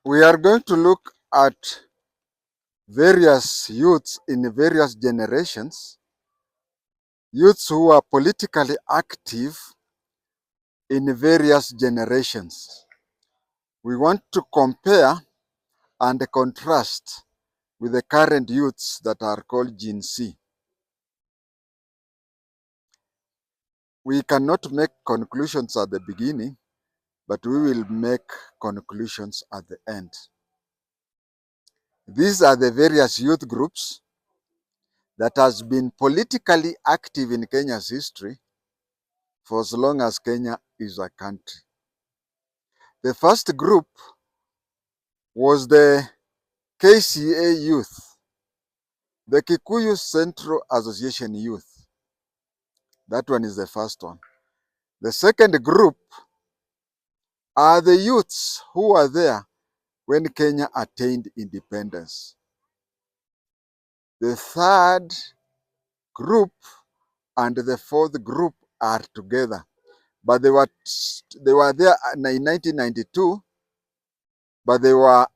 We are going to look at various youths in various generations, youths who are politically active in various generations. We want to compare and contrast with the current youths that are called Gen Z. We cannot make conclusions at the beginning, but we will make conclusions at the end. These are the various youth groups that has been politically active in Kenya's history for as long as Kenya is a country. The first group was the KCA Youth, the Kikuyu Central Association Youth. That one is the first one. The second group are the youths who were there when Kenya attained independence. The third group and the fourth group are together, but they were there in 1992, but they were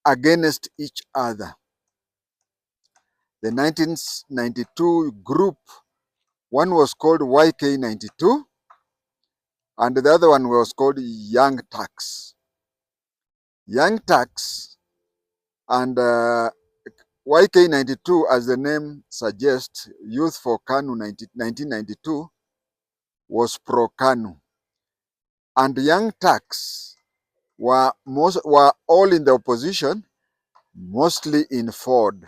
against each other. The 1992 group, one was called YK92 and the other one was called Young Turks. Young Turks and YK92, as the name suggests, Youth for KANU 1992, was pro-KANU. And Young Turks were all in the opposition, mostly in Ford,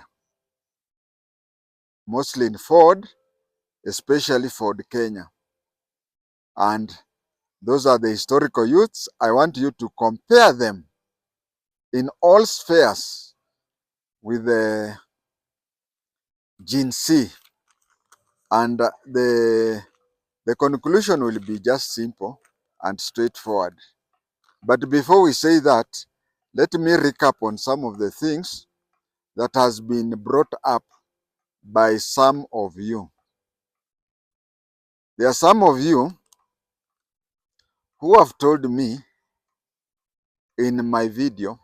especially Ford Kenya. And those are the historical youths. I want you to compare them in all spheres with the Gen Z. And the conclusion will be just simple and straightforward. But before we say that, let me recap on some of the things that has been brought up by some of you. There are some of you who have told me in my video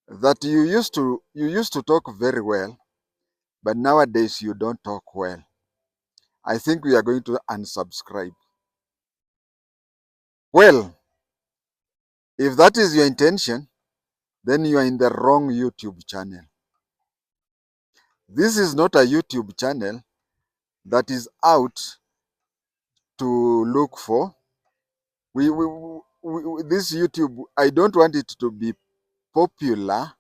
that you used to talk very well, but nowadays you don't talk well. I think we are going to unsubscribe. Well, if that is your intention, then you are in the wrong YouTube channel. This is not a YouTube channel that is out to look for. This YouTube, I don't want it to be popular,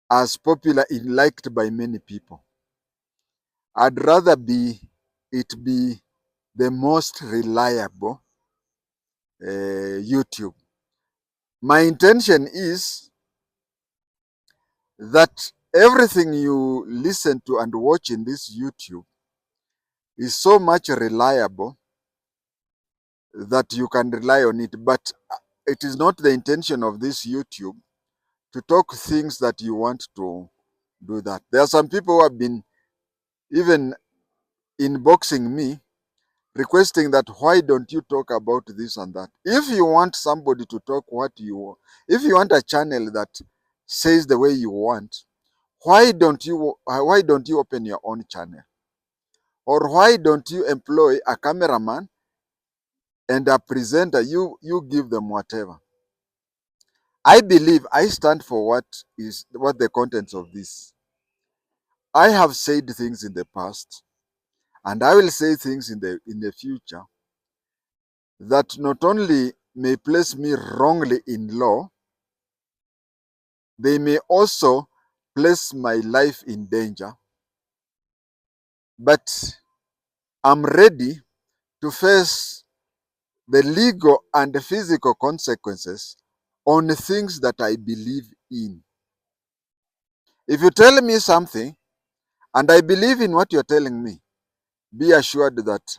as popular and liked by many people. I'd rather it be the most reliable YouTube. My intention is that everything you listen to and watch in this YouTube is so much reliable that you can rely on it. But it is not the intention of this YouTube to talk things that you want to do that. There are some people who have been even inboxing me requesting that why don't you talk about this and that. If you want somebody to talk if you want a channel that says the way you want, why don't you open your own channel? Or why don't you employ a cameraman and a presenter? You give them whatever. I believe I stand for what the contents of this. I have said things in the past, and I will say things in the future that not only may place me wrongly in law, they may also place my life in danger. But I'm ready to face the legal and the physical consequences on the things that I believe in. If you tell me something and I believe in what you're telling me, be assured that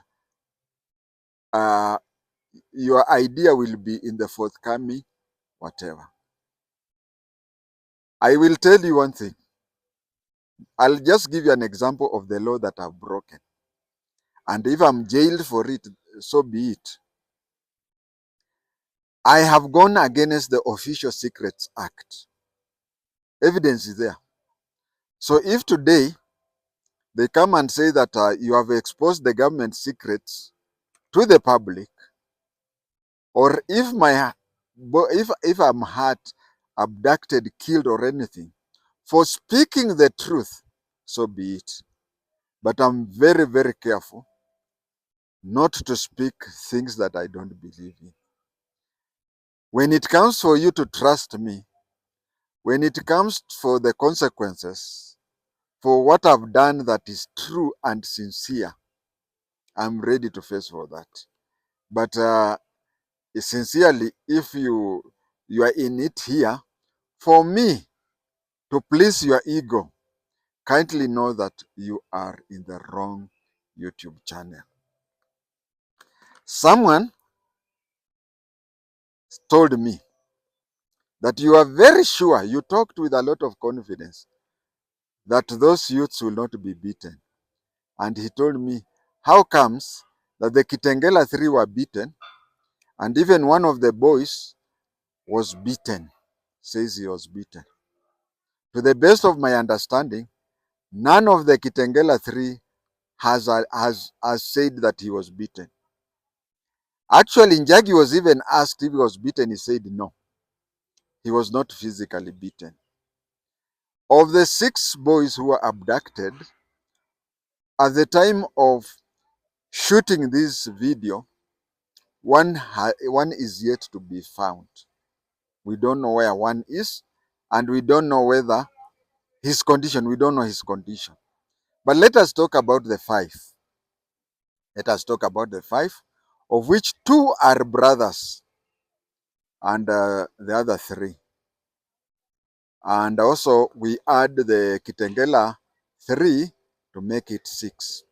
your idea will be in the forthcoming whatever. I will tell you one thing. I'll just give you an example of the law that I've broken. And if I'm jailed for it, so be it. I have gone against the Official Secrets Act. Evidence is there. So if today they come and say that you have exposed the government secrets to the public, or if I'm hurt, abducted, killed, or anything, for speaking the truth, so be it. But I'm very, very careful not to speak things that I don't believe in. When it comes for you to trust me, when it comes for the consequences, for what I've done that is true and sincere, I'm ready to face for that. But sincerely, if you are in it here, for me to please your ego, kindly know that you are in the wrong YouTube channel. Someone told me that you are very sure, you talked with a lot of confidence, that those youths will not be beaten. And he told me, how comes that the Kitengela 3 were beaten, and even one of the boys was beaten, says he was beaten. To the best of my understanding, none of the Kitengela 3 has said that he was beaten. Actually, Njagi was even asked if he was beaten. He said no, he was not physically beaten. Of the 6 boys who were abducted, at the time of shooting this video, one is yet to be found. We don't know where one is, and we don't know whether his condition, we don't know his condition. But let us talk about the 5. Let us talk about the 5, of which 2 are brothers, and the other 3. And also we add the Kitengela 3 to make it 6.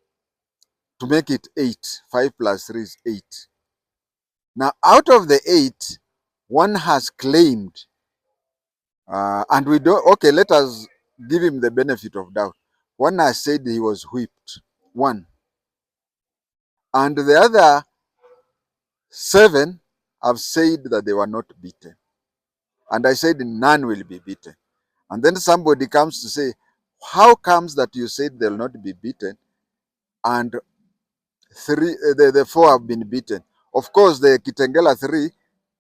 To make it 8. 5 plus 3 is 8. Now, out of the 8, one has claimed, and we don't, okay, let us give him the benefit of doubt. One has said he was whipped. 1. And the other 7 have said that they were not beaten. And I said none will be beaten. And then somebody comes to say, how comes that you said they'll not be beaten and the 4 have been beaten? Of course, the Kitengela 3,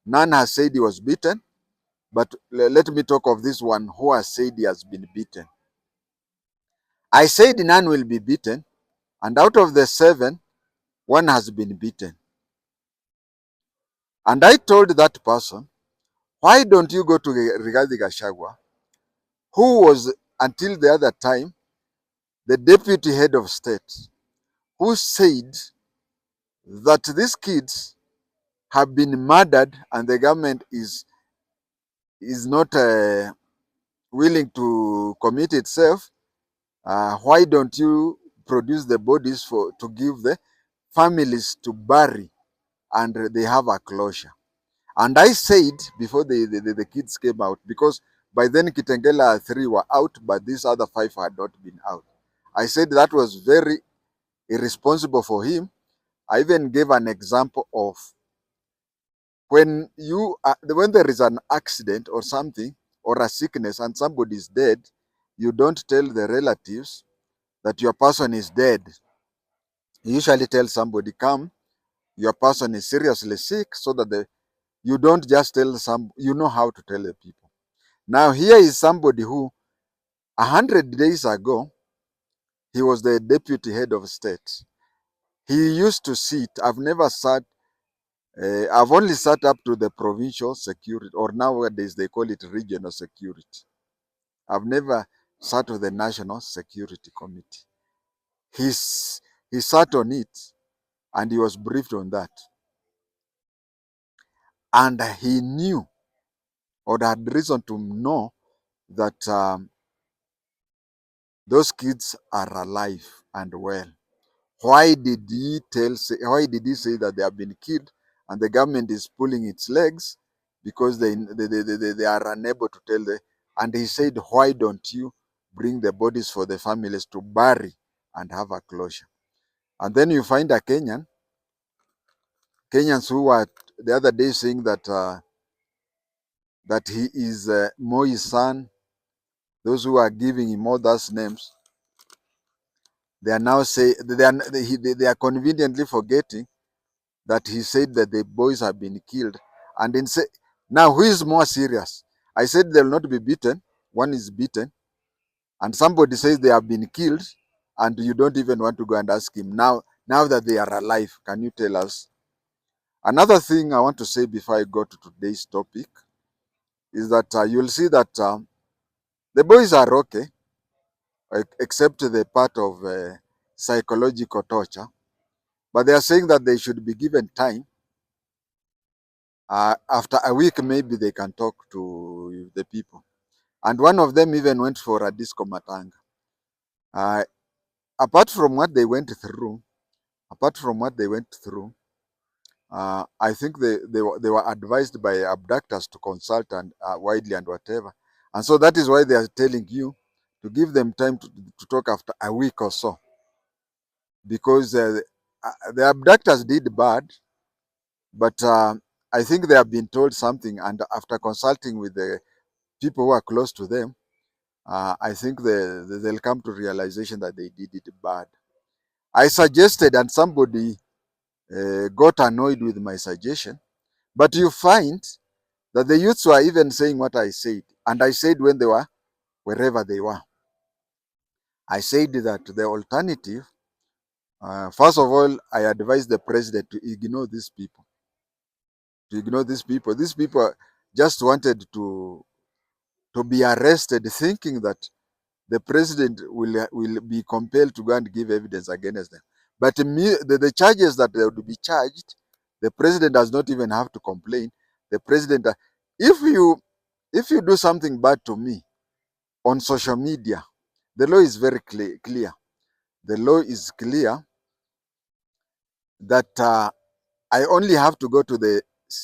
none has said he was beaten, but let me talk of this one who has said he has been beaten. I said none will be beaten, and out of the 7, 1 has been beaten. And I told that person, why don't you go to Rigathi Gachagua, who was, until the other time, the deputy head of state, who said that these kids have been murdered and the government is not willing to commit itself. Why don't you produce the bodies to give the families to bury, and they have a closure? And I said before the kids came out, because by then Kitengela 3 were out, but these other 5 had not been out. I said that was very irresponsible for him. I even gave an example of when there is an accident or something, or a sickness, and somebody is dead, you don't tell the relatives that your person is dead. You usually tell somebody, come, your person is seriously sick, so that you don't just tell you know how to tell the people. Now here is somebody who 100 days ago, he was the deputy head of state. He used to sit, I've never sat, I've only sat up to the provincial security, or nowadays they call it regional security. I've never sat with the National Security Committee. He sat on it, and he was briefed on that. And he knew, or had reason to know, that those kids are alive and well. Why did he say that they have been killed and the government is pulling its legs because they are unable to tell and he said, why don't you bring the bodies for the families to bury and have a closure? And then you find a Kenyans who were the other day saying that that he is Moi's son. Those who are giving him all those names, they are now say they are conveniently forgetting that he said that the boys have been killed. And then say, now who is more serious? I said they'll not be beaten. One is beaten, and somebody says they have been killed, and you don't even want to go and ask him now that they are alive. Can you tell us? Another thing I want to say before I go to today's topic is that you'll see that the boys are okay, except the part of psychological torture. But they are saying that they should be given time. After a week, maybe they can talk to the people. And one of them even went for a disco matanga. Uh, apart from what they went through, apart from what they went through, I think they were advised by abductors to consult and widely and whatever. And so that is why they are telling you to give them time to talk after a week or so. Because the abductors did bad, but I think they have been told something. And after consulting with the people who are close to them, I think they'll come to realization that they did it bad. I suggested, and somebody got annoyed with my suggestion, but you find that the youths were even saying what I said. And I said when they were wherever they were. I said that the alternative, first of all, I advised the president to ignore these people. To ignore these people. These people just wanted to be arrested, thinking that the president will be compelled to go and give evidence against them. But the charges that they would be charged, the president does not even have to complain. The president, if you do something bad to me on social media, the law is very clear. The law is clear that I only have to go to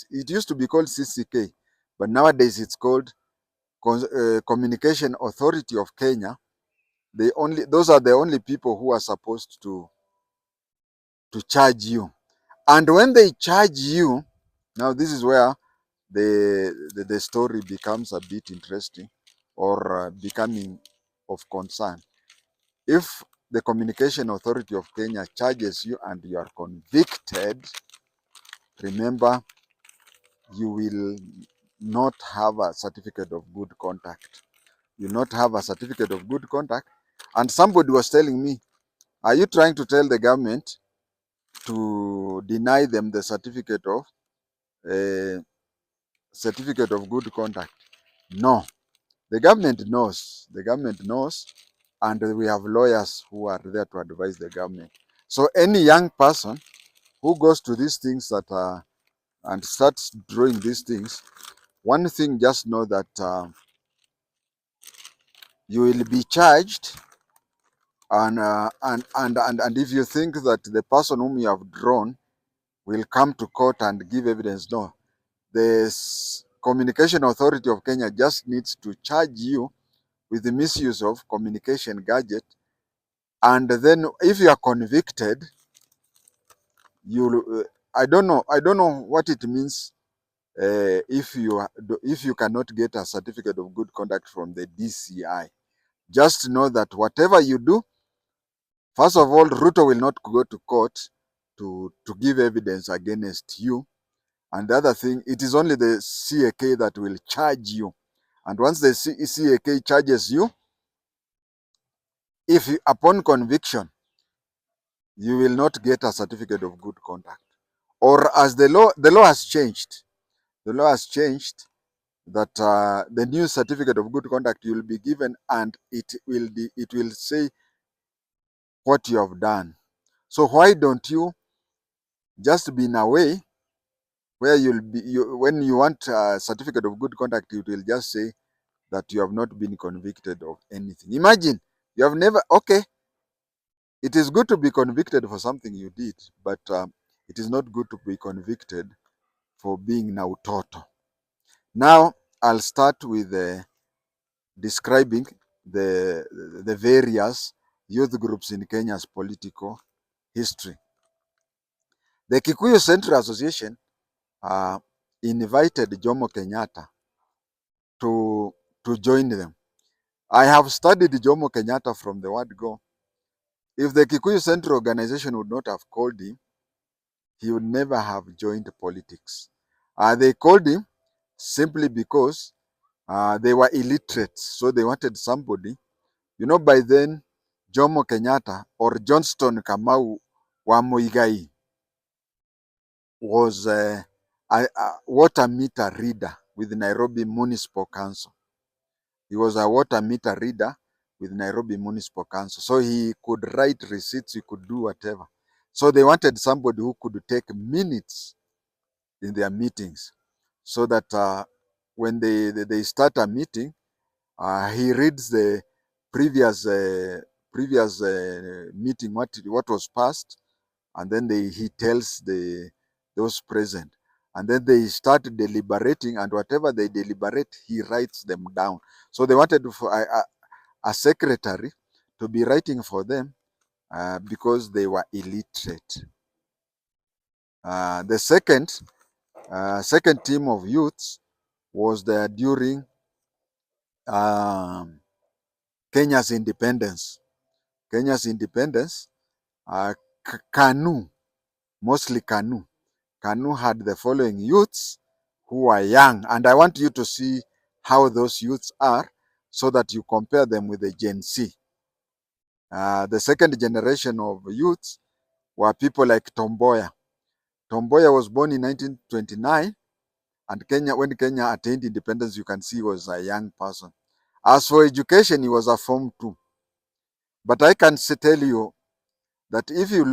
it used to be called CCK, but nowadays it's called Communication Authority of Kenya. Those are the only people who are supposed to charge you. And when they charge you, now this is where the story becomes a bit interesting, or becoming of concern. If the Communication Authority of Kenya charges you and you are convicted, remember, you will not have a certificate of good conduct. You will not have a certificate of good conduct. And somebody was telling me, are you trying to tell the government to deny them the uh, certificate of good conduct? No, the government knows. The government knows, and we have lawyers who are there to advise the government. So any young person who goes to these things and starts drawing these things, one thing, just know that you will be charged, and if you think that the person whom you have drawn will come to court and give evidence, no. The Communication Authority of Kenya just needs to charge you with the misuse of communication gadget, and then if you are convicted, you I don't know what it means if you cannot get a certificate of good conduct from the DCI. Just know that whatever you do, first of all, Ruto will not go to court to give evidence against you. And the other thing, it is only the CAK that will charge you. And once the CAK charges you, if upon conviction, you will not get a certificate of good conduct. Or as the law has changed. The law has changed that the new certificate of good conduct you will be given, and it will say what you have done. So why don't you just be in a way where when you want a certificate of good conduct, it will just say that you have not been convicted of anything. Imagine you have never, okay, it is good to be convicted for something you did, but it is not good to be convicted for being Nautoto. Now, I'll start with describing the various youth groups in Kenya's political history. The Kikuyu Central Association invited Jomo Kenyatta to join them. I have studied Jomo Kenyatta from the word go. If the Kikuyu Central Organization would not have called him, he would never have joined politics. They called him simply because they were illiterate, so they wanted somebody. You know, by then, Jomo Kenyatta or Johnston Kamau wa Muigai was a water meter reader with Nairobi Municipal Council. He was a water meter reader with Nairobi Municipal Council. So he could write receipts, he could do whatever. So they wanted somebody who could take minutes in their meetings so that when they start a meeting, he reads the previous meeting, what was passed, and then he tells those present. And then they start deliberating, and whatever they deliberate, he writes them down. So they wanted for a secretary to be writing for them because they were illiterate. The second team of youths was there during um, Kenya's independence. Kenya's independence, KANU, mostly KANU. KANU had the following youths who are young, and I want you to see how those youths are so that you compare them with the Gen Z. The second generation of youths were people like Tomboya. Tomboya was born in 1929, and when Kenya attained independence, you can see he was a young person. As for education, he was a Form 2. But I can tell you that if you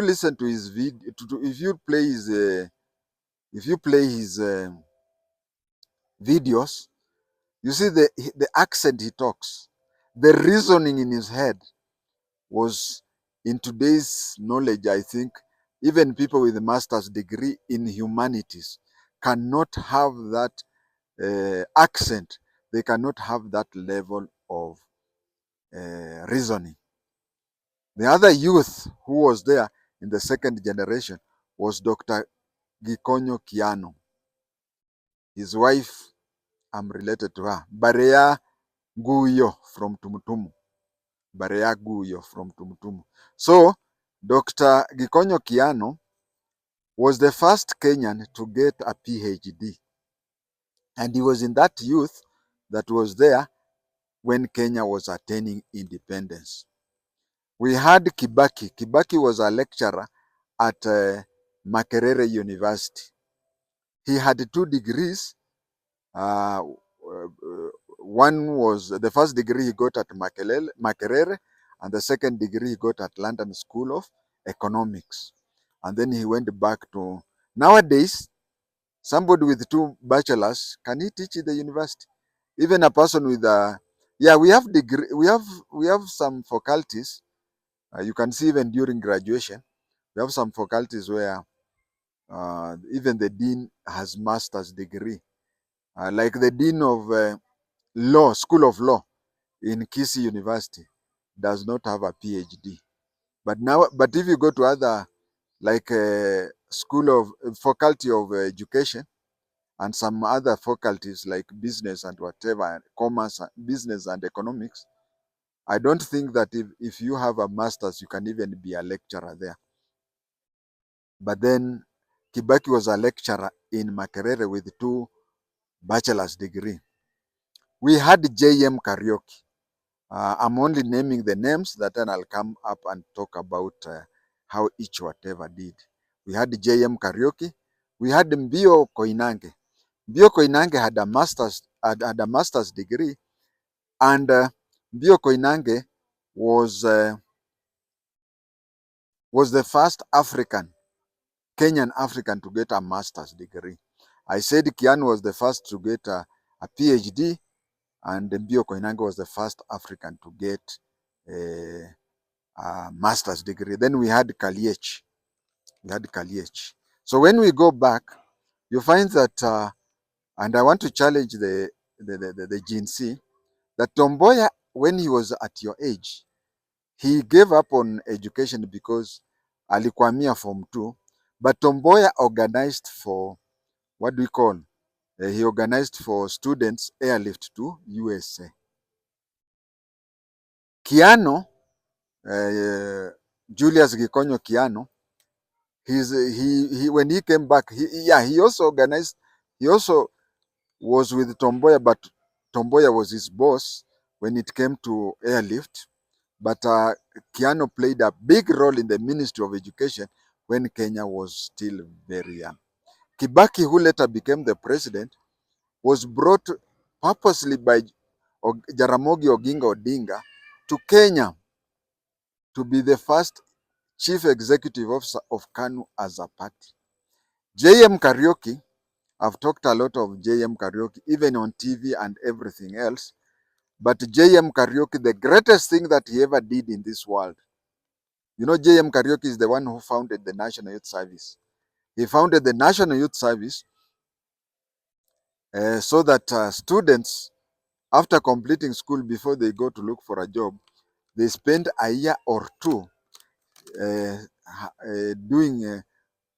listen to his video, if you play his videos, you see the accent he talks, the reasoning in his head was in today's knowledge. I think even people with a master's degree in humanities cannot have that accent. They cannot have that level of reasoning. The other youth who was there in the second generation was Dr. Gikonyo Kiano. His wife, I'm related to her, Barea Guyo from Tumutumu. Barea Guyo from Tumutumu. So, Dr. Gikonyo Kiano was the first Kenyan to get a PhD. And he was in that youth that was there when Kenya was attaining independence. We had Kibaki. Kibaki was a lecturer at Makerere University. He had 2 degrees. One was the first degree he got at Makerere, and the second degree he got at London School of Economics. And then he went back to, nowadays, somebody with 2 bachelors, can he teach at the university? Even a person with a, yeah, we have degree, we have some faculties. You can see even during graduation, we have some faculties where even the dean has master's degree. Like the dean of law, School of Law in Kisii University does not have a PhD. But if you go to other, like faculty of education, and some other faculties like business and whatever, commerce, business and economics, I don't think that if you have a master's, you can even be a lecturer there. But then Kibaki was a lecturer in Makerere with 2 bachelor's degree. We had JM Karaoke. I'm only naming the names, that then I'll come up and talk about how each whatever did. We had JM Karaoke. We had Mbio Koinange. Mbio Koinange had a master's degree, and Mbio Koinange was the first Kenyan African to get a master's degree. I said Kian was the first to get a PhD, and Mbio Koinange was the first African to get a master's degree. Then we had Kaliech. So when we go back, you find that, and I want to challenge the Gen Z, that Tomboya, when he was at your age, he gave up on education because alikwamia Form 2, but Tomboya organized for, what do we call, he organized for students airlift to USA. Kiano, Julius Gikonyo Kiano, when he came back, he also organized, he also was with Tomboya, but Tomboya was his boss when it came to airlift. But Kiano played a big role in the Ministry of Education when Kenya was still very young. Kibaki, who later became the president, was brought purposely by Jaramogi Oginga Odinga to Kenya to be the first chief executive officer of KANU as a party. JM Karaoke, I've talked a lot of JM Karaoke, even on TV and everything else. But JM Karaoke, the greatest thing that he ever did in this world, you know, JM Karaoke is the one who founded the National Youth Service. He founded the National Youth Service so that students, after completing school, before they go to look for a job, they spend a year or two uh, doing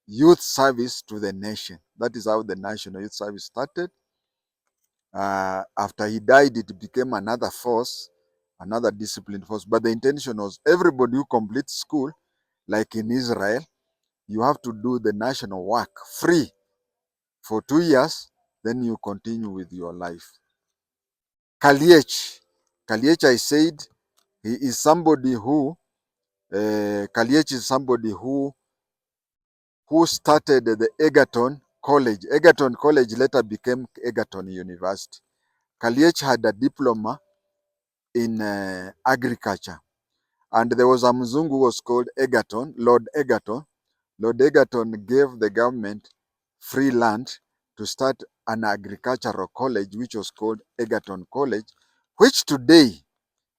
youth service to the nation. That is how the National Youth Service started. After he died, it became another force, another disciplined force. But the intention was everybody who completes school, like in Israel, you have to do the national work free for 2 years, then you continue with your life. Kaliech. Kaliech, I said, he is somebody who, Kaliech is somebody who started the Egerton College. Egerton College later became Egerton University. Kaliech had a diploma in agriculture. And there was a Mzungu who was called Egerton, Lord Egerton. Lord Egerton gave the government free land to start an agricultural college, which was called Egerton College, which today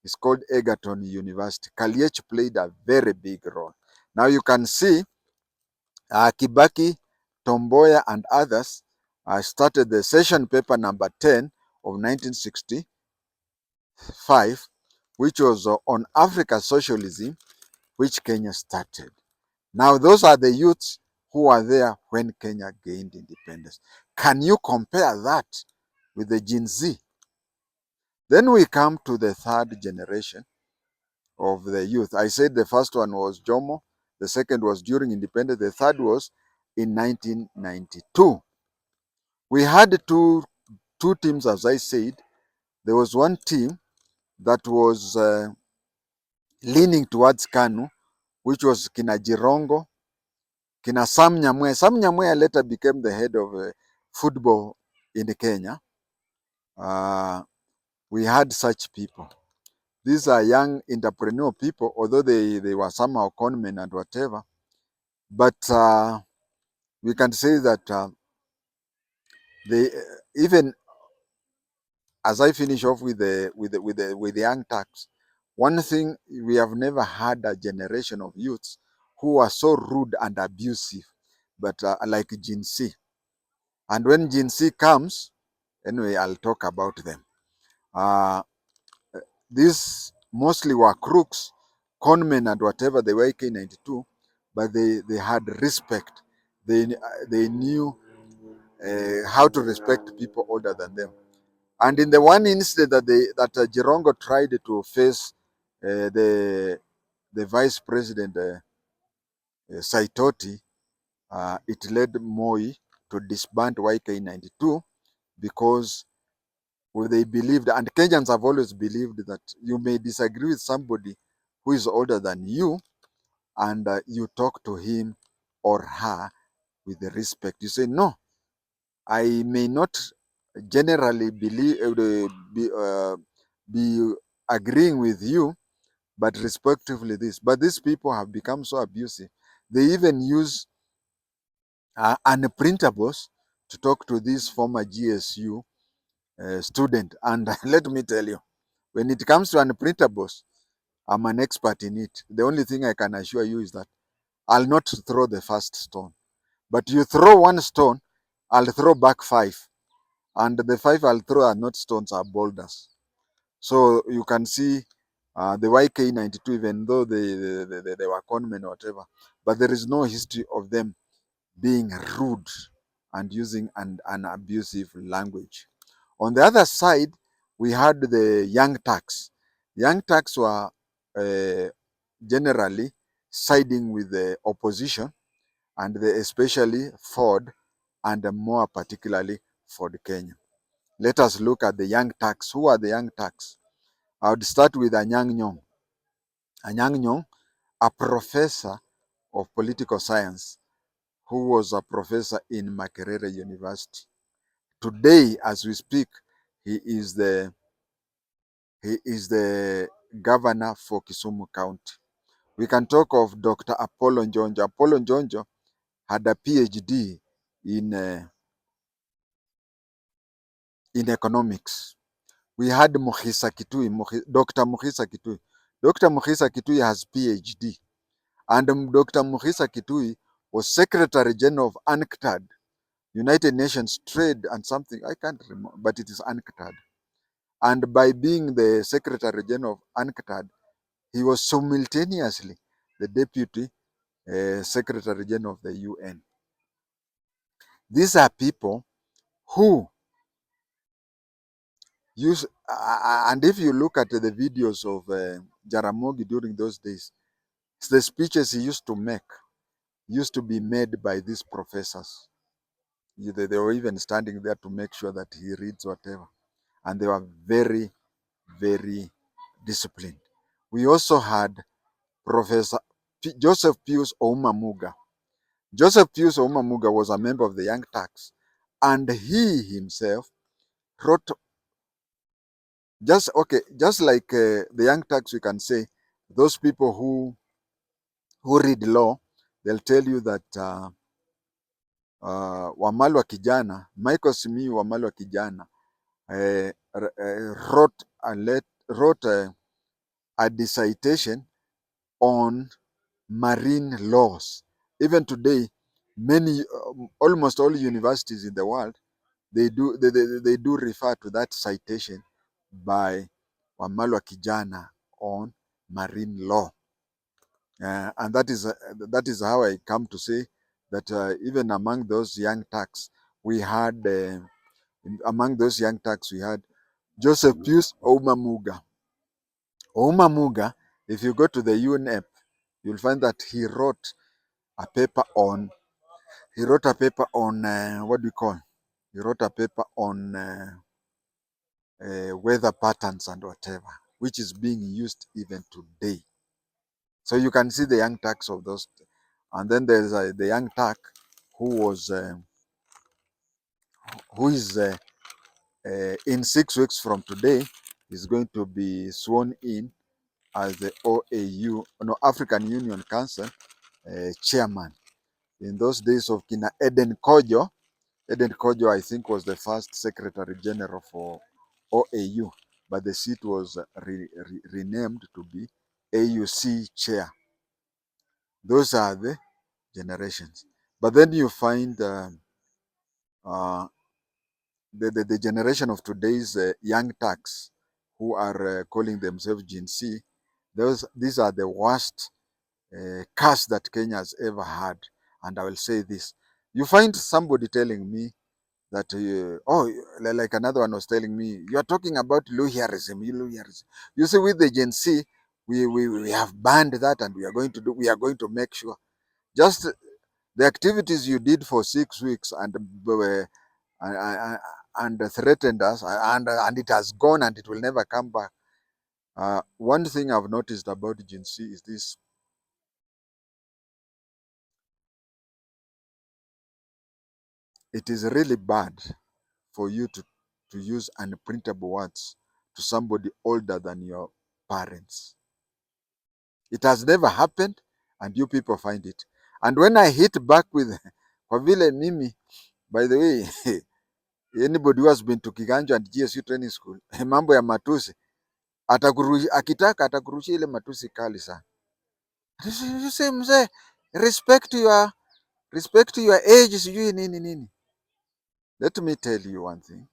is called Egerton University. Kaliech played a very big role. Now you can see Kibaki, Tomboya, and others started the session paper number 10 of 1965, which was on Africa socialism, which Kenya started. Now, those are the youths who were there when Kenya gained independence. Can you compare that with the Gen Z? Then we come to the third generation of the youth. I said the first one was Jomo, the second was during independence, the third was in 1992. We had two teams, as I said. There was one team that was leaning towards KANU, which was Kina Jirongo, Kina Sam Nyamwe. Sam Nyamwe later became the head of football in Kenya. We had such people. These are young entrepreneur people, although they were somehow conmen and whatever. But we can say that they even as I finish off with the young Turks, one thing we have never had a generation of youths who are so rude and abusive, but like Gen Z. And when Gen Z comes, anyway, I'll talk about them. These mostly were crooks, conmen, and whatever. They were YK92, but they had respect. They knew how to respect people older than them. And in the one incident that Jirongo tried to face the vice president Saitoti, it led Moi to disband YK92 because they believed, and Kenyans have always believed, that you may disagree with somebody who is older than you, and you talk to him or her with respect. You say, no, I may not generally be agreeing with you, but respectively this. But these people have become so abusive. They even use unprintables to talk to this former GSU student. And let me tell you, when it comes to unprintables, I'm an expert in it. The only thing I can assure you is that I'll not throw the first stone. But you throw one stone, I'll throw back 5. And the 5 I'll throw are not stones, are boulders. So you can see the YK92, even though they were conmen or whatever, but there is no history of them being rude and using an abusive language. On the other side, we had the young Turks. Young Turks were generally siding with the opposition, and they especially Ford, and more particularly Ford Kenya. Let us look at the young Turks. Who are the young Turks? I would start with Anyang' Nyong'. Anyang' Nyong', a professor of political science who was a professor in Makerere University. Today, as we speak, he is the governor for Kisumu County. We can talk of Dr. Apollo Njonjo. Apollo Njonjo had a PhD in economics. We had Mukhisa Kitui, Dr. Mukhisa Kitui. Dr. Mukhisa Kitui has PhD. And Dr. Mukhisa Kitui was Secretary General of UNCTAD, United Nations Trade and something, I can't remember, but it is UNCTAD. And by being the Secretary General of UNCTAD, he was simultaneously the Deputy Secretary General of the UN. These are people who use, and if you look at the videos of Jaramogi during those days, the speeches he used to make used to be made by these professors. They were even standing there to make sure that he reads whatever. And they were very, very disciplined. We also had Professor Joseph Pius Oumamuga. Joseph Pius Oumamuga was a member of the Young Turks, and he himself wrote just like the Young Turks. We can say those people who read law, they'll tell you that Wamalwa Kijana, Michael Simiyu Wamalwa Kijana, wrote a dissertation on marine laws. Even today, almost all universities in the world, they do refer to that citation by Wamalwa Kijana on marine law. And that is how I come to say that even among those young Turks, we had Joseph Pius Oumamuga. Oumamuga, if you go to the UNEP, you'll find that he wrote a paper on what do you call? He wrote a paper on weather patterns and whatever, which is being used even today. So you can see the young Turks of those, and then there's the young Turk who is in 6 weeks from today is going to be sworn in as the African Union Council chairman. In those days of Kina Eden Kojo, I think, was the first Secretary General for OAU, but the seat was renamed to be AUC chair. Those are the generations. But then you find the generation of today's young Turks who are calling themselves Gen Z. These are the worst curse that Kenya has ever had. And I will say this. You find somebody telling me that, like another one was telling me, you are talking about Luhyarism. You see, with the Gen Z, we have banned that, and we are going to make sure. Just the activities you did for 6 weeks and threatened us, and it has gone and it will never come back. One thing I've noticed about Gen Z is this. It is really bad for you to use unprintable words to somebody older than your parents. It has never happened, and you people find it. And when I hit back with, kwa vile mimi, by the way, anybody who has been to Kiganjo and GSU training school, mambo ya matusi, akitaka atakurushia ile matusi kali sana. You say, mzee, respect your age, sijui nini. Let me tell you one thing.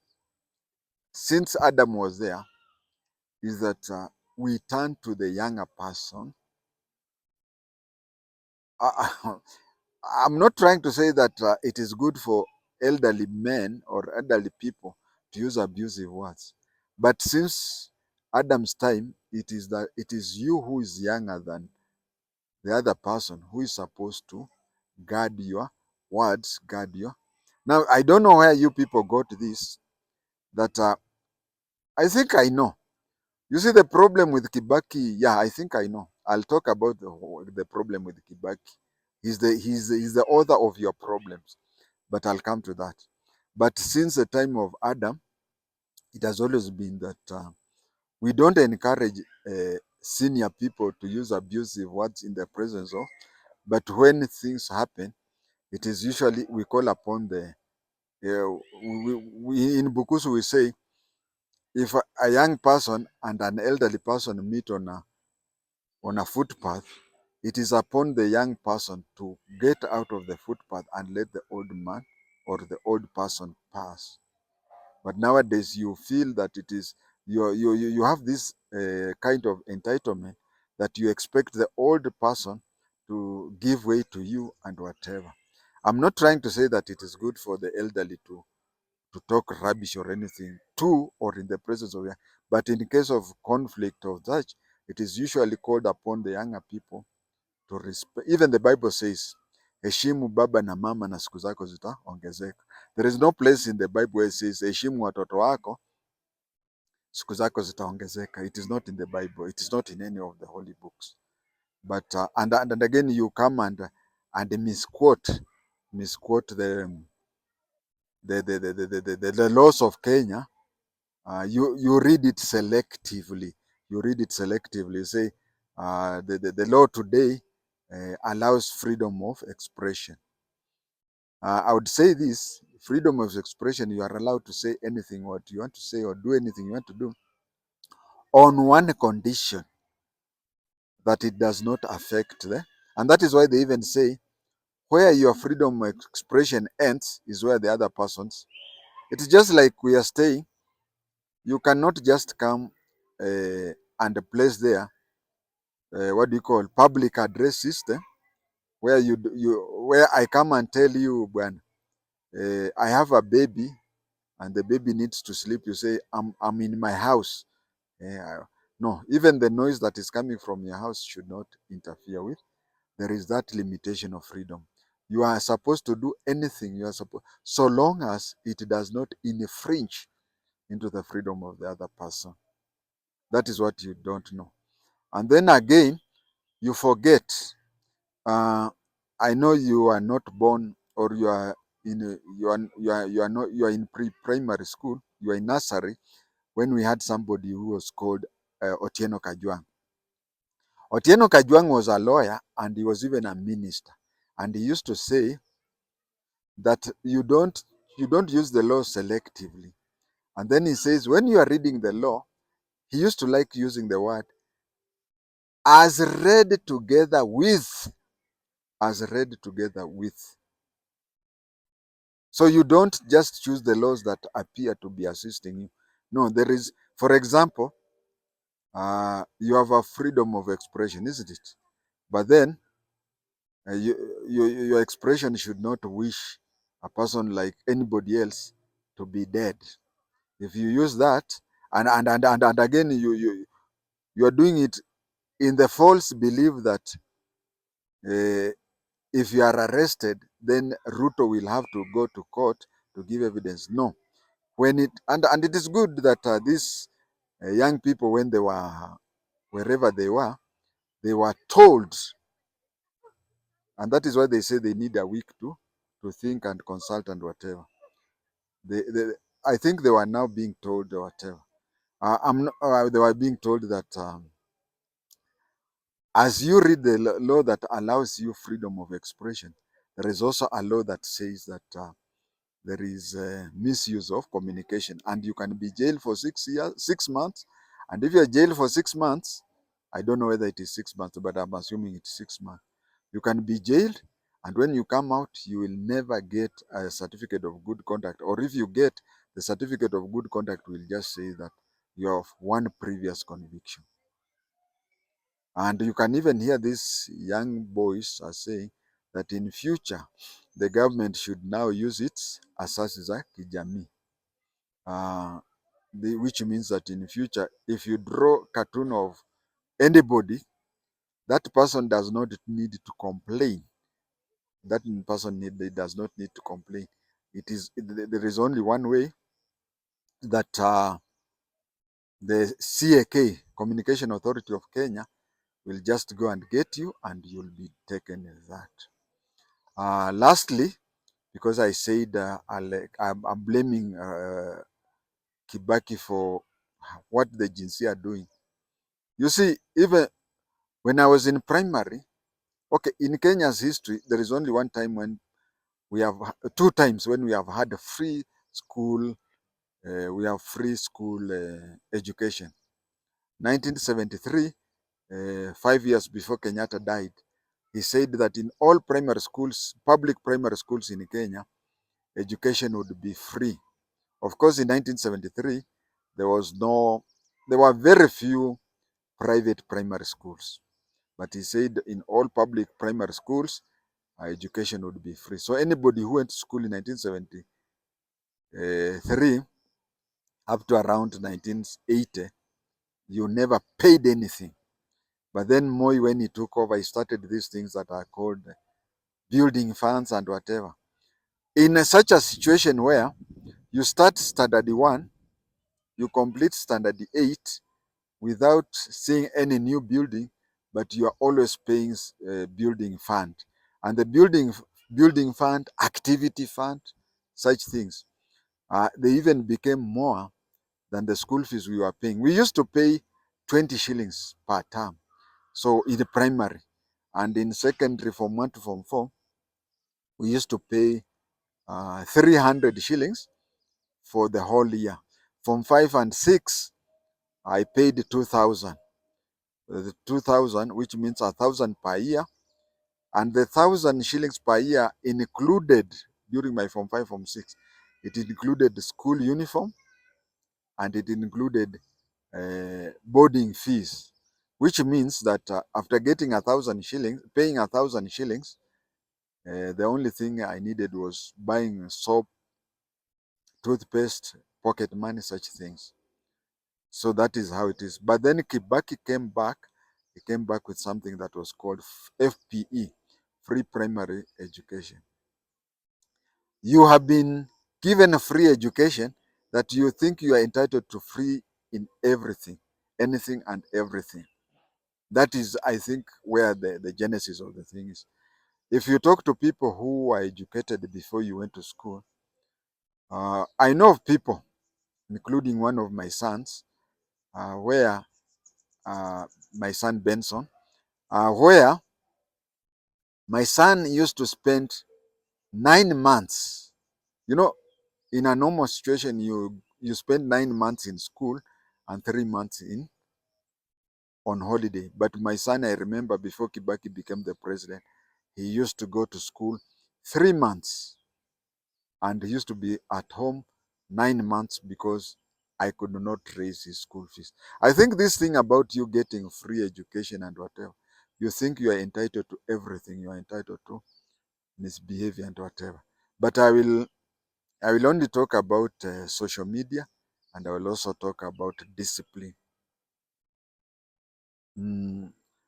Since Adam was there, is that we turn to the younger person. I'm not trying to say that it is good for elderly men or elderly people to use abusive words. But since Adam's time, it is you who is younger than the other person who is supposed to guard your words, guard your. Now, I don't know where you people got this, that I think I know. You see the problem with Kibaki, yeah, I think I know. I'll talk about the problem with Kibaki. He's the author of your problems, but I'll come to that. But since the time of Adam, it has always been that we don't encourage senior people to use abusive words in the presence of, but when things happen, it is usually we call upon the, we in Bukusu we say, if a young person and an elderly person meet on a footpath, it is upon the young person to get out of the footpath and let the old man or the old person pass. But nowadays, you feel that it is you have this kind of entitlement that you expect the old person to give way to you and whatever. I'm not trying to say that it is good for the elderly to talk rubbish or anything to or in the presence of young, but in case of conflict of such, it is usually called upon the younger people to respect. Even the Bible says, heshimu baba na mama na siku zako zitaongezeka. There is no place in the Bible where it says, heshimu watoto wako siku zako zitaongezeka. It is not in the Bible. It is not in any of the holy books. But and again you come and misquote the laws of Kenya. You read it selectively. You read it selectively. You say the law today allows freedom of expression. I would say this: freedom of expression. You are allowed to say anything what you want to say or do anything you want to do, on one condition, that it does not affect the. And that is why they even say where your freedom of expression ends is where the other person's. It's just like we are saying, you cannot just come and place there what do you call public address system where where I come and tell you when I have a baby and the baby needs to sleep. You say I'm in my house. No, even the noise that is coming from your house should not interfere with. There is that limitation of freedom. You are supposed to do anything you are supposed, so long as it does not infringe into the freedom of the other person. That is what you don't know. And then again, you forget. I know you are not born, or you are in you are in pre-primary school. You are in nursery when we had somebody who was called Otieno Kajwang. Otieno Kajwang was a lawyer and he was even a minister. And he used to say that you don't use the law selectively. And then he says when you are reading the law, he used to like using the word as read together with, as read together with. So you don't just choose the laws that appear to be assisting you. No, there is, for example, you have a freedom of expression, isn't it? But then your expression should not wish a person like anybody else to be dead. If you use that, and again you are doing it in the false belief that if you are arrested, then Ruto will have to go to court to give evidence. No, when it and it is good that these young people, when they were wherever they were told, and that is why they say they need a week to think and consult and whatever. They I think they were now being told or whatever. They were being told that as you read the law that allows you freedom of expression, there is also a law that says that there is misuse of communication, and you can be jailed for 6 years, 6 months. And if you're jailed for 6 months, I don't know whether it is 6 months, but I'm assuming it's 6 months. You can be jailed, and when you come out, you will never get a certificate of good conduct. Or if you get the certificate of good conduct, will just say that you have one previous conviction. And you can even hear these young boys are saying that in future, the government should now use its asasi za kijamii, which means that in future, if you draw cartoon of anybody, that person does not need to complain. That person does not need to complain. There is only one way, that the CAK, Communication Authority of Kenya, will just go and get you and you'll be taken as that. Lastly, because I said I'm blaming Kibaki for what the Jinsi are doing. You see, even when I was in primary, okay, in Kenya's history, there is only one time when we have, two times when we have had a free school, education. 1973, 5 years before Kenyatta died, he said that in all primary schools, public primary schools in Kenya, education would be free. Of course, in 1973, there were very few private primary schools. But he said in all public primary schools, education would be free. So anybody who went to school in 1973 up to around 1980, you never paid anything. But then Moi, when he took over, he started these things that are called building funds and whatever. In such a situation where you start standard 1, you complete standard 8 without seeing any new building, but you are always paying building fund. And the building fund, activity fund, such things, they even became more than the school fees we were paying. We used to pay 20 shillings per term. So in the primary, and in secondary from 1 to from 4, we used to pay 300 shillings for the whole year. From 5 and 6, I paid 2,000. 2,000, which means 1,000 per year. And the 1,000 shillings per year included, during my Form 5, Form 6, it included the school uniform, and it included boarding fees, which means that after getting 1,000 shillings, paying 1,000 shillings, the only thing I needed was buying soap, toothpaste, pocket money, such things. So that is how it is. But then Kibaki came back. He came back with something that was called FPE, free primary education. You have been given a free education that you think you are entitled to free in everything, anything and everything. That is, I think, where the genesis of the thing is. If you talk to people who were educated before you went to school, I know of people, including one of my sons, where my son Benson, where my son used to spend 9 months. You know, in a normal situation, you spend 9 months in school and 3 months on holiday. But my son, I remember before Kibaki became the president, he used to go to school 3 months, and he used to be at home 9 months because I could not raise his school fees. I think this thing about you getting free education and whatever, you think you are entitled to everything, you are entitled to misbehavior and whatever. But I will only talk about social media, and I will also talk about discipline.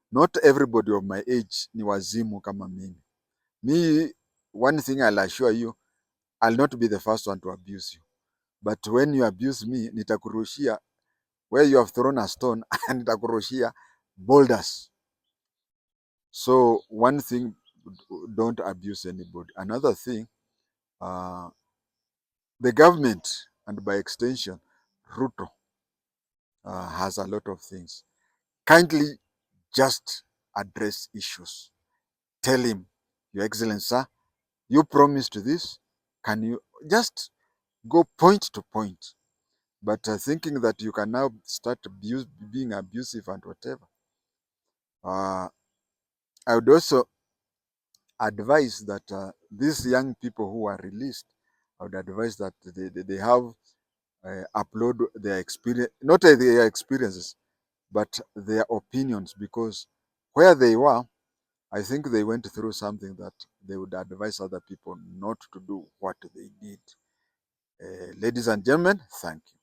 Not everybody of my age ni wazimu kama mimi. Me, one thing I'll assure you, I'll not be the first one to abuse you. But when you abuse me, nitakurushia where you have thrown a stone and nitakurushia boulders. So one thing, don't abuse anybody. Another thing, uh, the government, and by extension, Ruto, has a lot of things. Kindly just address issues. Tell him, Your Excellency, sir, you promised this. Can you just go point to point? But thinking that you can now start being abusive and whatever. I would also advise that these young people who are released, I would advise that they have upload their experience, not their experiences, but their opinions, because where they were, I think they went through something that they would advise other people not to do what they did. Ladies and gentlemen, thank you.